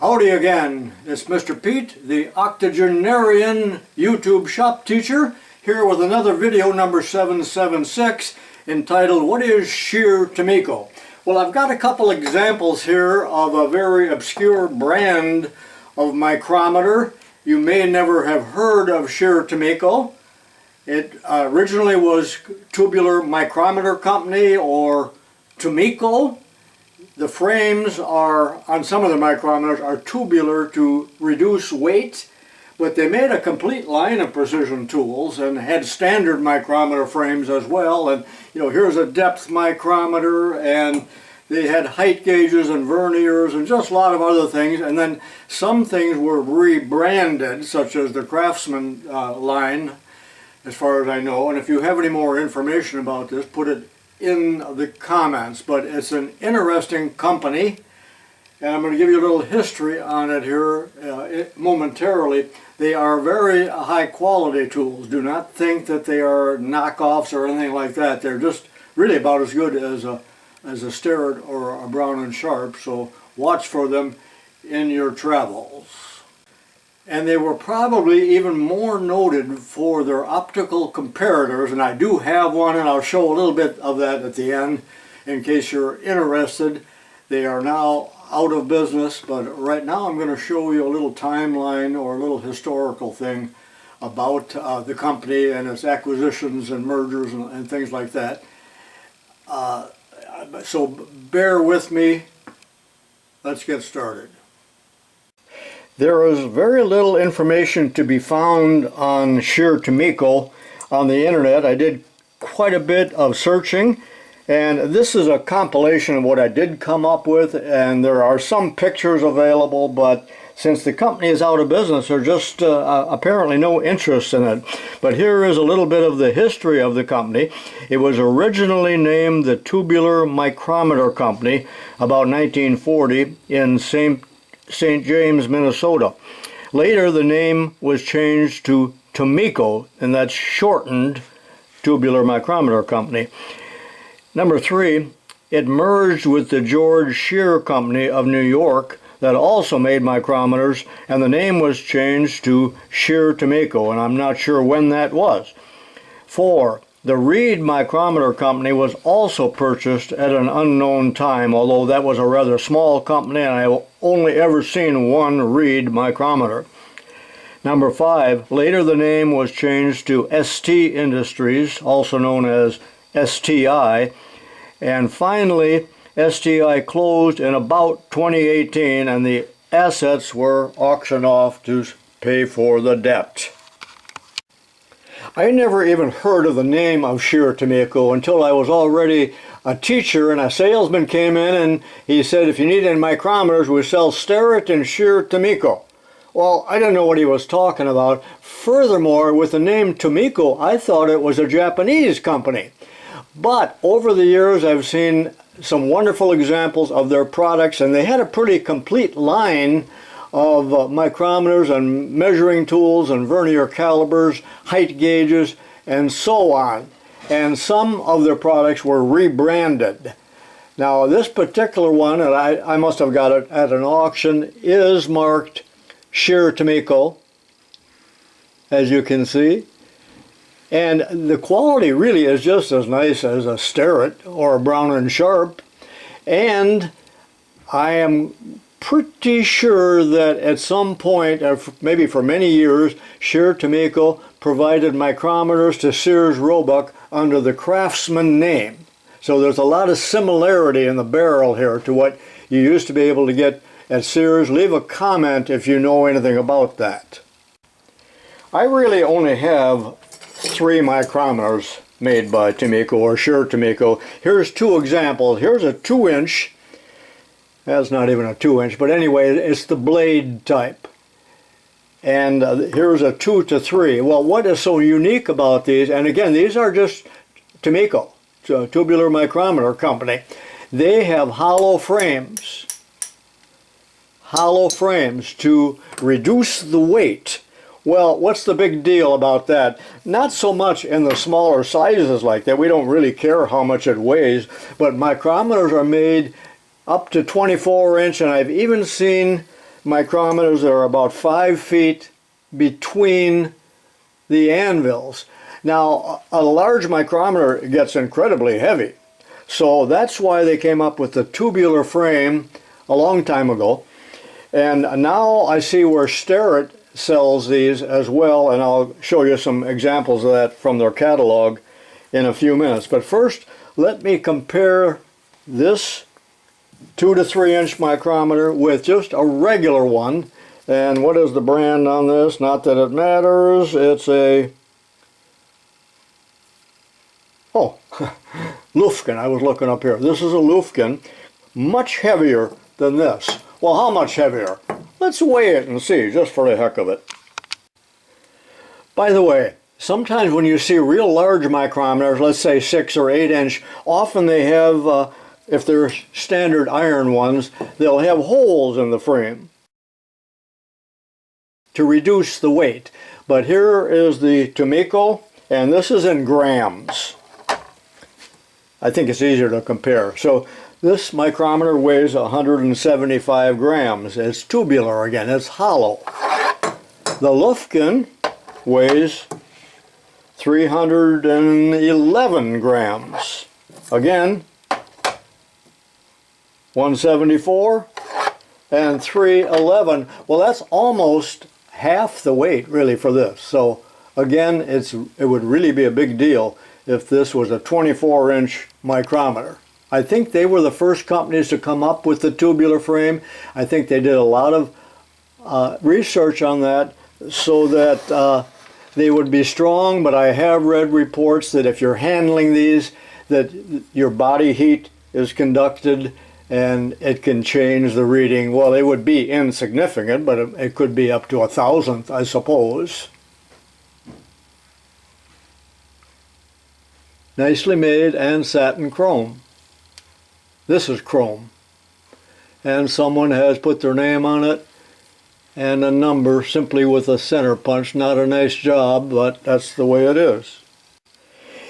Howdy again, it's Mr. Pete, the octogenarian YouTube shop teacher, here with another video number 776 entitled, What is Sheer Tumico? Well, I've got a couple examples here of a very obscure brand of micrometer. You may never have heard of Sheer Tumico. It originally was Tubular Micrometer Company, or Tumico. The frames are, on some of the micrometers, are tubular to reduce weight, but they made a complete line of precision tools and had standard micrometer frames as well. And here's a depth micrometer, and they had height gauges and verniers and just a lot of other things. And then some things were rebranded, such as the Craftsman line, as far as I know. And if you have any more information about this, put it in the comments. But it's an interesting company, and I'm going to give you a little history on it here momentarily. They are very high quality tools. Do not think that they are knockoffs or anything like that. They're just really about as good as a Starrett or a Brown and Sharp, so watch for them in your travels. And they were probably even more noted for their optical comparators, and I do have one, and I'll show a little bit of that at the end in case you're interested. They are now out of business, but right now I'm going to show you a little timeline or a little historical thing about the company and its acquisitions and mergers and things like that. So bear with me. Let's get started. There is very little information to be found on Sheer Tumico on the internet. I did quite a bit of searching, and this is a compilation of what I did come up with, and there are some pictures available, but since the company is out of business, there's just apparently no interest in it. But here is a little bit of the history of the company. It was originally named the Tubular Micrometer Company about 1940 in St. James, Minnesota. Later the name was changed to Tumico, and that's shortened Tubular Micrometer Company. Number 3, it merged with the George Shear Company of New York that also made micrometers, and the name was changed to Sheer Tumico, and I'm not sure when that was. 4, the Reed Micrometer Company was also purchased at an unknown time, although that was a rather small company, and I've only ever seen one Reed micrometer. Number 5, later the name was changed to ST Industries, also known as STI, and finally STI closed in about 2018, and the assets were auctioned off to pay for the debt. I never even heard of the name of Sheer Tumico until I was already a teacher, and a salesman came in and he said, if you need any micrometers, we sell Starrett and Sheer Tumico. Well, I didn't know what he was talking about. Furthermore, with the name Tumico, I thought it was a Japanese company. But over the years, I've seen some wonderful examples of their products, and they had a pretty complete line of micrometers and measuring tools and vernier calipers, height gauges, and so on. And some of their products were rebranded. Now this particular one, and I must have got it at an auction, is marked Sheer Tumico, as you can see. And the quality really is just as nice as a Starrett or a Brown and Sharp. And I am pretty sure that at some point, maybe for many years, Sheer Tumico provided micrometers to Sears Roebuck under the Craftsman name. So there's a lot of similarity in the barrel here to what you used to be able to get at Sears. Leave a comment if you know anything about that. I really only have 3 micrometers made by Tumico or Sheer Tumico. Here's 2 examples. Here's a 2-inch. That's not even a 2-inch, but anyway, it's the blade type. And here's a 2 to 3. Well, what is so unique about these, and again, these are just Tumico, Tubular Micrometer Company. They have hollow frames to reduce the weight. Well, what's the big deal about that? Not so much in the smaller sizes like that. We don't really care how much it weighs, but micrometers are made up to 24 inch, and I've even seen micrometers that are about 5 feet between the anvils. Now, a large micrometer gets incredibly heavy, so that's why they came up with the tubular frame a long time ago. And now I see where Starrett sells these as well, and I'll show you some examples of that from their catalog in a few minutes. But first, let me compare this 2 to 3 inch micrometer with just a regular one. And what is the brand on this? Not that it matters. It's a Lufkin. I was looking up here. This is a Lufkin, much heavier than this. Well, how much heavier? Let's weigh it and see, just for the heck of it. By the way, sometimes when you see real large micrometers, let's say 6 or 8 inch, often they have, if they're standard iron ones, they'll have holes in the frame to reduce the weight. But here is the Tumico, and this is in grams. I think it's easier to compare. So this micrometer weighs 175 grams. It's tubular again, it's hollow. The Lufkin weighs 311 grams. Again, 174 and 311. Well, that's almost half the weight really for this. So again, it would really be a big deal if this was a 24 inch micrometer. I think they were the first companies to come up with the tubular frame. I think they did a lot of research on that so that they would be strong, but I have read reports that if you're handling these, that your body heat is conducted and it can change the reading. Well, it would be insignificant, but it could be up to 1,000th, I suppose. Nicely made and satin chrome. This is chrome. And someone has put their name on it and a number simply with a center punch. Not a nice job, but that's the way it is.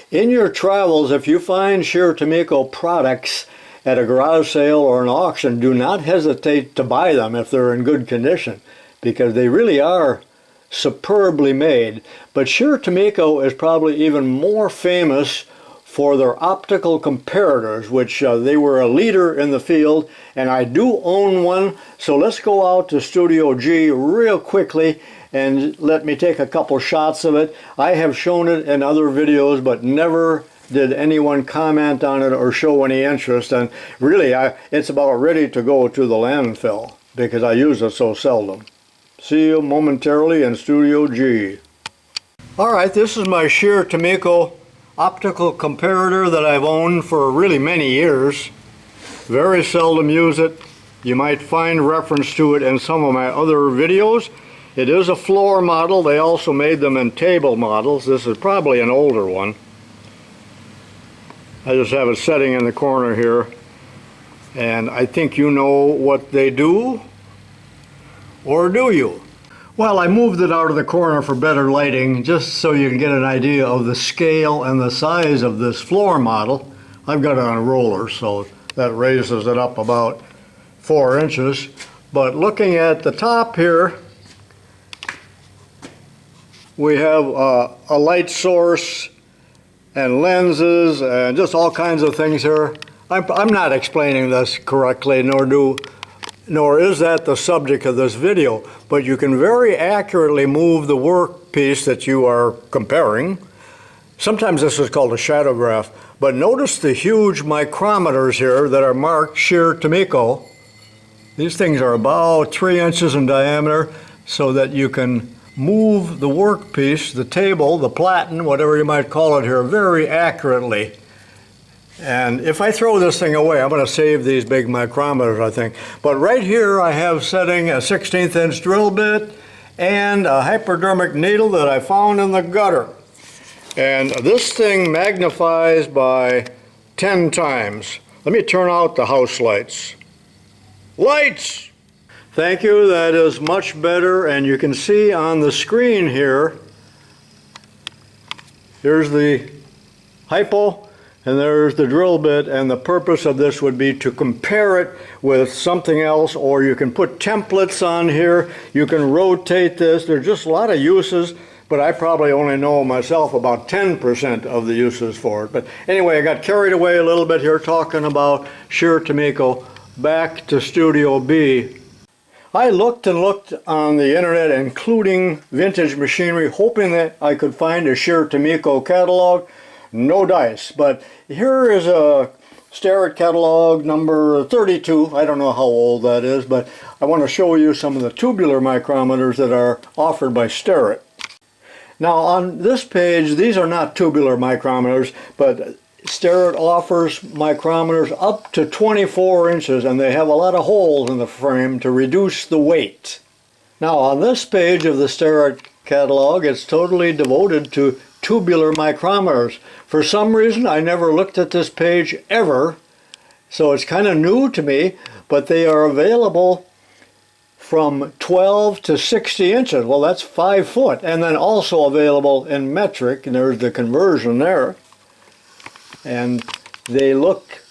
In your travels, if you find Scherer Tumico products at a garage sale or an auction, do not hesitate to buy them if they're in good condition, because they really are superbly made. But Scherer Tumico is probably even more famous for their optical comparators, which they were a leader in the field, and I do own one. So let's go out to Studio G real quickly and let me take a couple shots of it. I have shown it in other videos, but never did anyone comment on it or show any interest. And really, it's about ready to go to the landfill because I use it so seldom. See you momentarily in Studio G. All right, this is my Scherer Tumico optical comparator that I've owned for really many years. Very seldom use it. You might find reference to it in some of my other videos. It is a floor model. They also made them in table models. This is probably an older one. I just have it setting in the corner here, and I think you know what they do, or do you? Well, I moved it out of the corner for better lighting, just so you can get an idea of the scale and the size of this floor model. I've got it on a roller, so that raises it up about 4 inches. But looking at the top here, we have a light source and lenses and just all kinds of things here. I'm not explaining this correctly, nor is that the subject of this video, but you can very accurately move the workpiece that you are comparing. Sometimes this is called a shadowgraph, but notice the huge micrometers here that are marked Scherer Tumico. These things are about 3 inches in diameter, so that you can move the workpiece, the table, the platen, whatever you might call it here, very accurately. And if I throw this thing away, I'm going to save these big micrometers, I think. But right here I have setting a 1/16 inch drill bit and a hypodermic needle that I found in the gutter. And this thing magnifies by 10 times. Let me turn out the house lights. Lights! Thank you, that is much better, and you can see on the screen here, here's the hypo, and there's the drill bit, and the purpose of this would be to compare it with something else, or you can put templates on here, you can rotate this. There's just a lot of uses, but I probably only know myself about 10% of the uses for it. But anyway, I got carried away a little bit here talking about SCHERR TUMICO. Back to Studio B. I looked and looked on the internet, including Vintage Machinery, hoping that I could find a SCHERR TUMICO catalog. No dice, but here is a Starrett catalog number 32. I don't know how old that is, but I want to show you some of the tubular micrometers that are offered by Starrett. Now on this page, these are not tubular micrometers, but Starrett offers micrometers up to 24 inches, and they have a lot of holes in the frame to reduce the weight. Now on this page of the Starrett catalog, it's totally devoted to tubular micrometers. For some reason, I never looked at this page ever, so it's kind of new to me, but they are available from 12 to 60 inches. Well, that's 5 foot, and then also available in metric, and there's the conversion there. And they look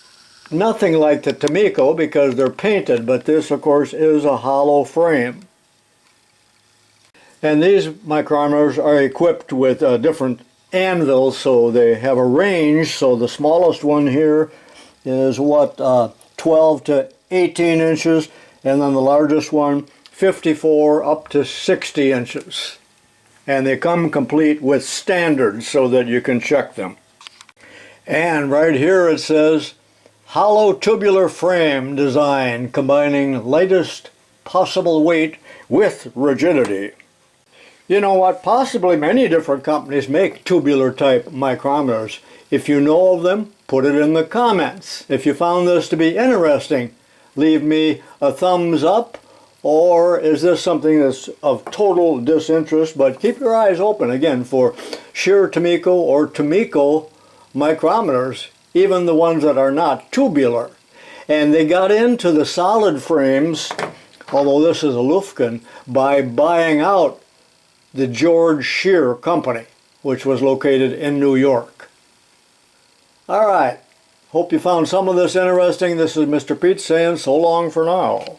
nothing like the Tumico because they're painted, but this, of course, is a hollow frame. And these micrometers are equipped with different anvils, so they have a range. So the smallest one here is what, 12 to 18 inches, and then the largest one 54 up to 60 inches. And they come complete with standards so that you can check them. And right here it says hollow tubular frame design combining lightest possible weight with rigidity. You know what? Possibly many different companies make tubular type micrometers. If you know of them, put it in the comments. If you found this to be interesting, leave me a thumbs up, or is this something that's of total disinterest? But keep your eyes open again for SCHERR TUMICO or Tumico micrometers, even the ones that are not tubular. And they got into the solid frames, although this is a Lufkin, by buying out the George Scheer Company, which was located in New York. All right, hope you found some of this interesting. This is Mr. Pete saying so long for now.